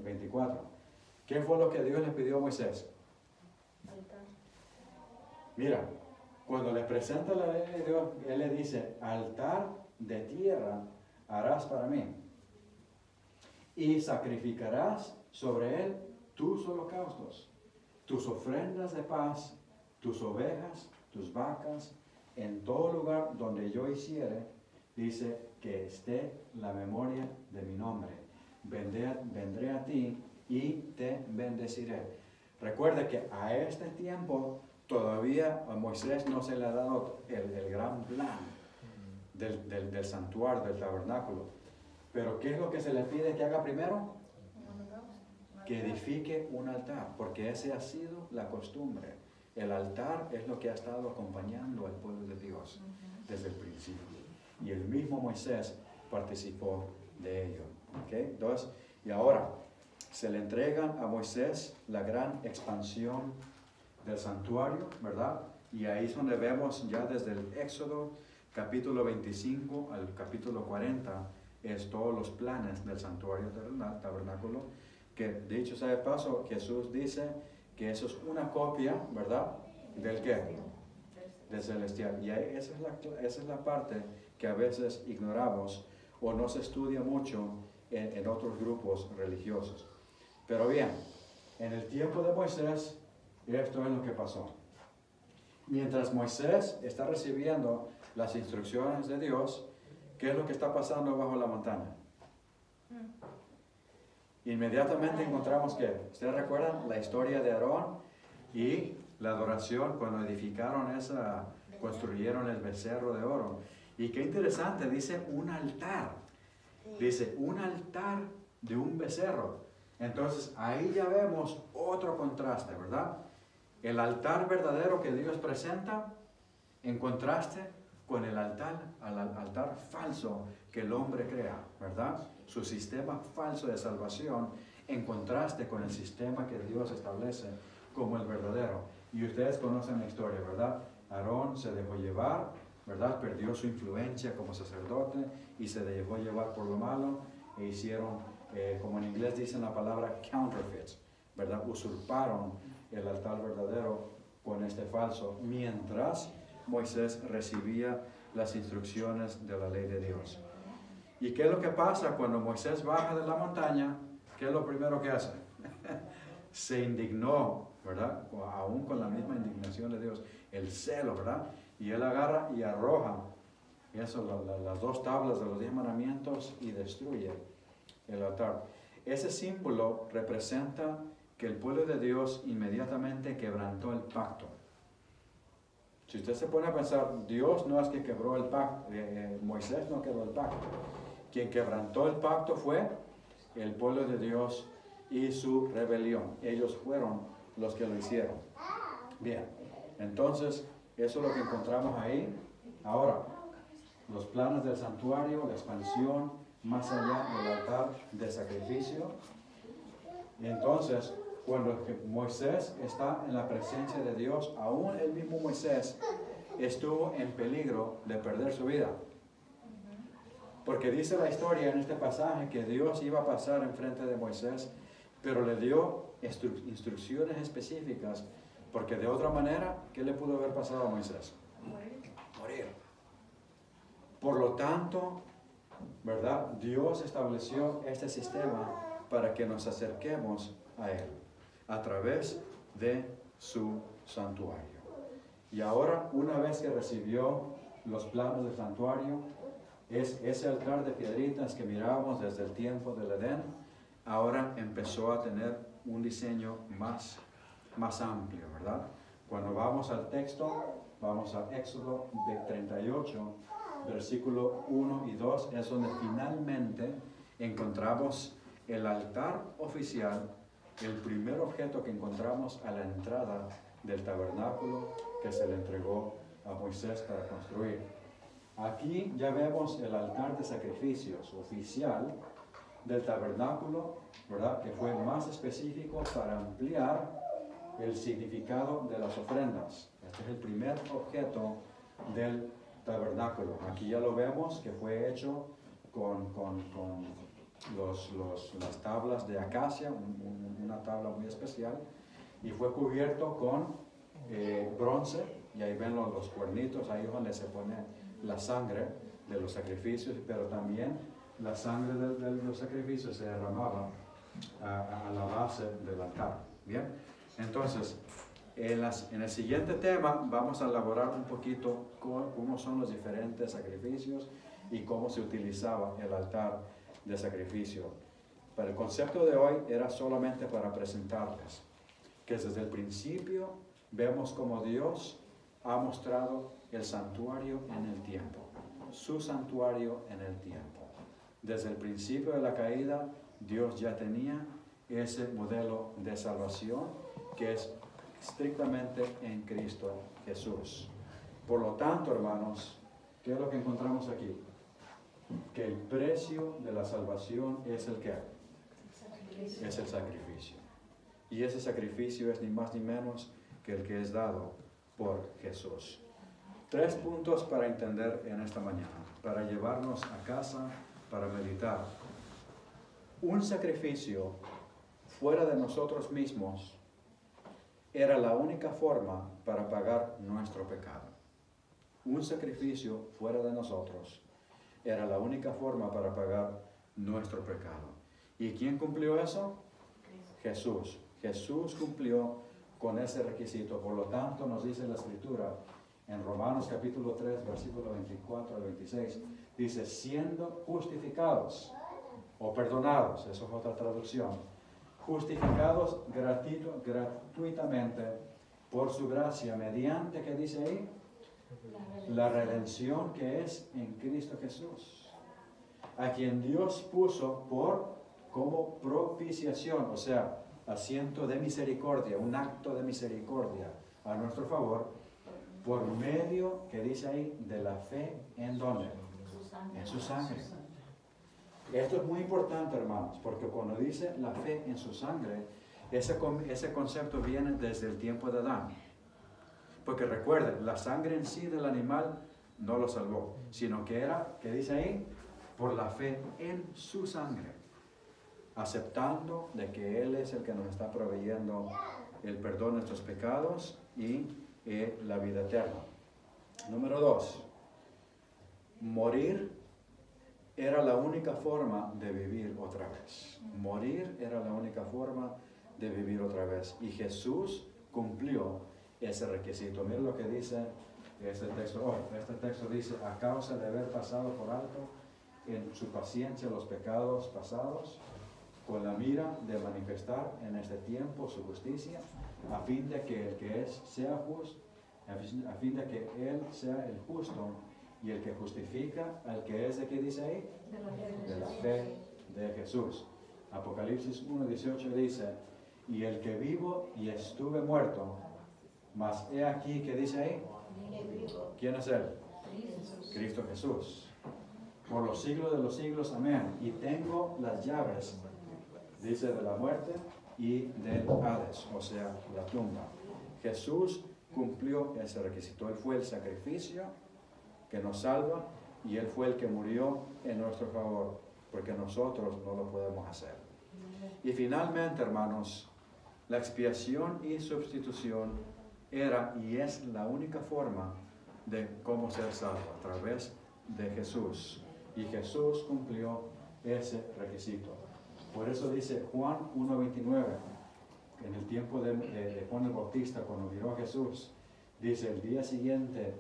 24. ¿Qué fue lo que Dios le pidió a Moisés? Mira, cuando le presenta la ley de Dios, Él le dice, altar de tierra harás para mí, y sacrificarás sobre él tus holocaustos, tus ofrendas de paz, tus ovejas, tus vacas, en todo lugar donde yo hiciere, dice, que esté la memoria de mi nombre. Vendré a ti y te bendeciré. Recuerde que a este tiempo todavía a Moisés no se le ha dado el gran plan del santuario, del tabernáculo. Pero ¿qué es lo que se le pide que haga primero? Que edifique un altar, porque esa ha sido la costumbre. El altar es lo que ha estado acompañando al pueblo de Dios desde el principio. Y el mismo Moisés participó de ello. ¿Okay? Entonces, y ahora se le entregan a Moisés la gran expansión del santuario, ¿verdad? Y ahí es donde vemos ya desde el Éxodo capítulo 25 al capítulo 40 es todos los planes del santuario tabernáculo, que dicho sea de paso, Jesús dice que eso es una copia, ¿verdad? ¿Del qué? Del celestial. Y ahí, esa es la parte que a veces ignoramos o no se estudia mucho en otros grupos religiosos. Pero bien, en el tiempo de Moisés, esto es lo que pasó. Mientras Moisés está recibiendo las instrucciones de Dios, ¿qué es lo que está pasando bajo la montaña? Inmediatamente encontramos que, ¿ustedes recuerdan la historia de Aarón y la adoración cuando edificaron construyeron el becerro de oro? Y qué interesante, dice un altar. Dice un altar de un becerro. Entonces ahí ya vemos otro contraste, ¿verdad? El altar verdadero que Dios presenta en contraste con el altar falso que el hombre crea, ¿verdad? Su sistema falso de salvación en contraste con el sistema que Dios establece como el verdadero. Y ustedes conocen la historia, ¿verdad? Aarón se dejó llevar, ¿verdad? Perdió su influencia como sacerdote y se dejó llevar por lo malo e hicieron, como en inglés dicen la palabra counterfeit, ¿verdad? Usurparon el altar verdadero con este falso, mientras Moisés recibía las instrucciones de la ley de Dios. ¿Y qué es lo que pasa cuando Moisés baja de la montaña? ¿Qué es lo primero que hace? Se indignó, ¿verdad? Aún con la misma indignación de Dios, el celo, ¿verdad? Y él agarra y arroja las dos tablas de los 10 mandamientos y destruye el altar. Ese símbolo representa que el pueblo de Dios inmediatamente quebrantó el pacto. Si usted se pone a pensar, Dios no es que quebró el pacto, Moisés no quebró el pacto. Quien quebrantó el pacto fue el pueblo de Dios y su rebelión. Ellos fueron los que lo hicieron. Bien, entonces eso es lo que encontramos ahí. Ahora, los planes del santuario, la expansión más allá del altar de sacrificio. Y entonces, cuando Moisés está en la presencia de Dios, aún el mismo Moisés estuvo en peligro de perder su vida. Porque dice la historia en este pasaje que Dios iba a pasar enfrente de Moisés, pero le dio instrucciones específicas, porque de otra manera, ¿qué le pudo haber pasado a Moisés? Morir. Por lo tanto, ¿verdad? Dios estableció este sistema para que nos acerquemos a Él a través de su santuario. Y ahora, una vez que recibió los planos del santuario, es ese altar de piedritas que miramos desde el tiempo del Edén, ahora empezó a tener un diseño más amplio, ¿verdad? Cuando vamos al texto, vamos a Éxodo 38, versículo 1 y 2, es donde finalmente encontramos el altar oficial, el primer objeto que encontramos a la entrada del tabernáculo que se le entregó a Moisés para construir. Aquí ya vemos el altar de sacrificios oficial del tabernáculo, ¿verdad? Que fue más específico para ampliar el significado de las ofrendas. Este es el primer objeto del tabernáculo. Aquí ya lo vemos que fue hecho con las tablas de acacia, una tabla muy especial, y fue cubierto con bronce, y ahí ven los cuernitos, ahí es donde se pone la sangre de los sacrificios, pero también la sangre de los sacrificios se derramaba a la base del altar. Bien, entonces en el siguiente tema vamos a elaborar un poquito cómo son los diferentes sacrificios y cómo se utilizaba el altar de sacrificio. Pero el concepto de hoy era solamente para presentarles que desde el principio vemos cómo Dios ha mostrado el santuario en el tiempo, su santuario en el tiempo. Desde el principio de la caída, Dios ya tenía ese modelo de salvación que es estrictamente en Cristo Jesús. Por lo tanto, hermanos, ¿qué es lo que encontramos aquí? Que el precio de la salvación es el ¿qué? Es el sacrificio. Y ese sacrificio es ni más ni menos que el que es dado por Jesús. 3 puntos para entender en esta mañana, para llevarnos a casa, para meditar. Un sacrificio fuera de nosotros mismos era la única forma para pagar nuestro pecado. Un sacrificio fuera de nosotros era la única forma para pagar nuestro pecado. ¿Y quién cumplió eso? Jesús. Jesús cumplió con ese requisito. Por lo tanto, nos dice la Escritura en Romanos capítulo 3, versículo 24 al 26, dice, siendo justificados o perdonados, eso es otra traducción, justificados gratuitamente por su gracia, mediante, ¿qué dice ahí? La redención que es en Cristo Jesús, a quien Dios puso como propiciación, o sea, asiento de misericordia, un acto de misericordia a nuestro favor, por medio, que dice ahí, de la fe, ¿en dónde? En su sangre. Esto es muy importante, hermanos, porque cuando dice la fe en su sangre, ese concepto viene desde el tiempo de Adán. Porque recuerden, la sangre en sí del animal no lo salvó, sino que era, ¿qué dice ahí? Por la fe en su sangre, aceptando de que Él es el que nos está proveyendo el perdón de nuestros pecados y la vida eterna. Número 2, morir era la única forma de vivir otra vez. Morir era la única forma de vivir otra vez. Y Jesús cumplió ese requisito. Mira lo que dice este texto. Este texto dice, a causa de haber pasado por alto en su paciencia los pecados pasados, con la mira de manifestar en este tiempo su justicia, a fin de que el que es sea justo, a fin de que Él sea el justo y el que justifica al que es, ¿de qué dice ahí? De la fe de Jesús. Apocalipsis 1:18 dice, y el que vivo y estuve muerto, mas he aquí, ¿qué dice ahí? ¿Quién es Él? Cristo Jesús. Por los siglos de los siglos, amén. Y tengo las llaves, dice, de la muerte y del Hades, o sea, la tumba. Jesús cumplió ese requisito. Él fue el sacrificio que nos salva y Él fue el que murió en nuestro favor, porque nosotros no lo podemos hacer. Y finalmente, hermanos, la expiación y sustitución era y es la única forma de cómo ser salvo, a través de Jesús. Y Jesús cumplió ese requisito. Por eso dice Juan 1:29, en el tiempo de Juan el Bautista, cuando miró a Jesús, dice, el día siguiente,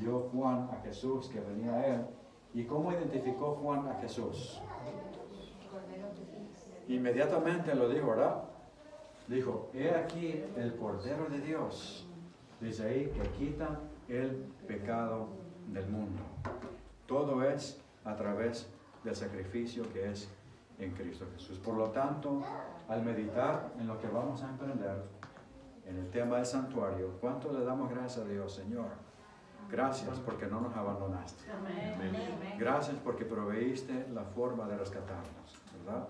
vio Juan a Jesús que venía a él. ¿Y cómo identificó Juan a Jesús? Inmediatamente lo dijo, ¿verdad? Dijo, he aquí el Cordero de Dios, dice ahí, que quita el pecado del mundo. Todo es a través del sacrificio que es en Cristo Jesús. Por lo tanto, al meditar en lo que vamos a emprender, en el tema del santuario, ¿cuánto le damos gracias a Dios, Señor? Gracias porque no nos abandonaste. Gracias porque proveíste la forma de rescatarnos, ¿verdad?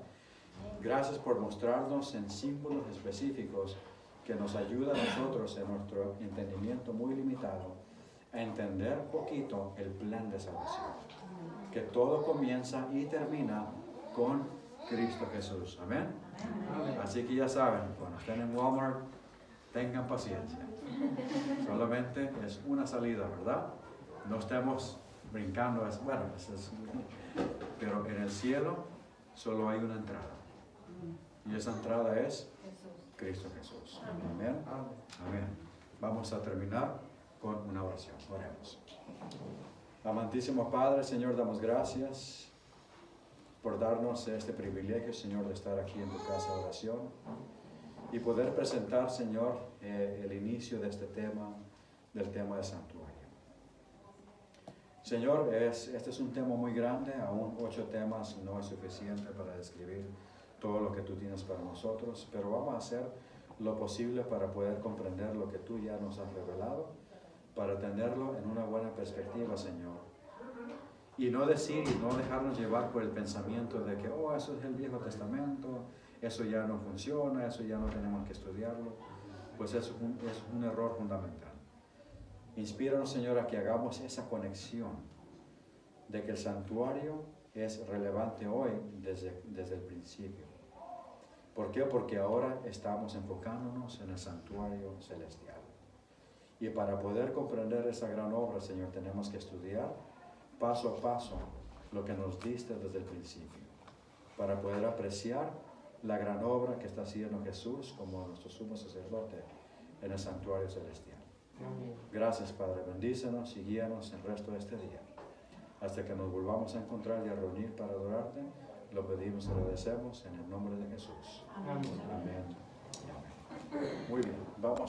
Gracias por mostrarnos en símbolos específicos que nos ayuda a nosotros en nuestro entendimiento muy limitado a entender poquito el plan de salvación. Que todo comienza y termina con Cristo Jesús. Amén. Así que ya saben, cuando estén en Walmart, tengan paciencia. Solamente es una salida, ¿verdad? No estemos brincando, pero en el cielo solo hay una entrada. Y esa entrada es Cristo Jesús. Amén. Amén. Vamos a terminar con una oración. Oremos. Amantísimo Padre, Señor, damos gracias por darnos este privilegio, Señor, de estar aquí en tu casa de oración y poder presentar, Señor, el inicio de este tema, del tema del santuario. Señor, este es un tema muy grande, aún 8 temas no es suficiente para describir todo lo que tú tienes para nosotros, pero vamos a hacer lo posible para poder comprender lo que tú ya nos has revelado, para tenerlo en una buena perspectiva, Señor. Y no decir y no dejarnos llevar por el pensamiento de que, eso es el Viejo Testamento, eso ya no funciona, eso ya no tenemos que estudiarlo. Pues es un error fundamental. Inspíranos, Señor, a que hagamos esa conexión de que el santuario es relevante hoy desde el principio. ¿Por qué? Porque ahora estamos enfocándonos en el santuario celestial. Y para poder comprender esa gran obra, Señor, tenemos que estudiar paso a paso lo que nos diste desde el principio, para poder apreciar la gran obra que está haciendo Jesús como nuestro sumo sacerdote en el santuario celestial. Gracias, Padre. Bendícenos y guíanos el resto de este día. Hasta que nos volvamos a encontrar y a reunir para adorarte, lo pedimos y agradecemos en el nombre de Jesús. Amén. Amén. Muy bien, vamos.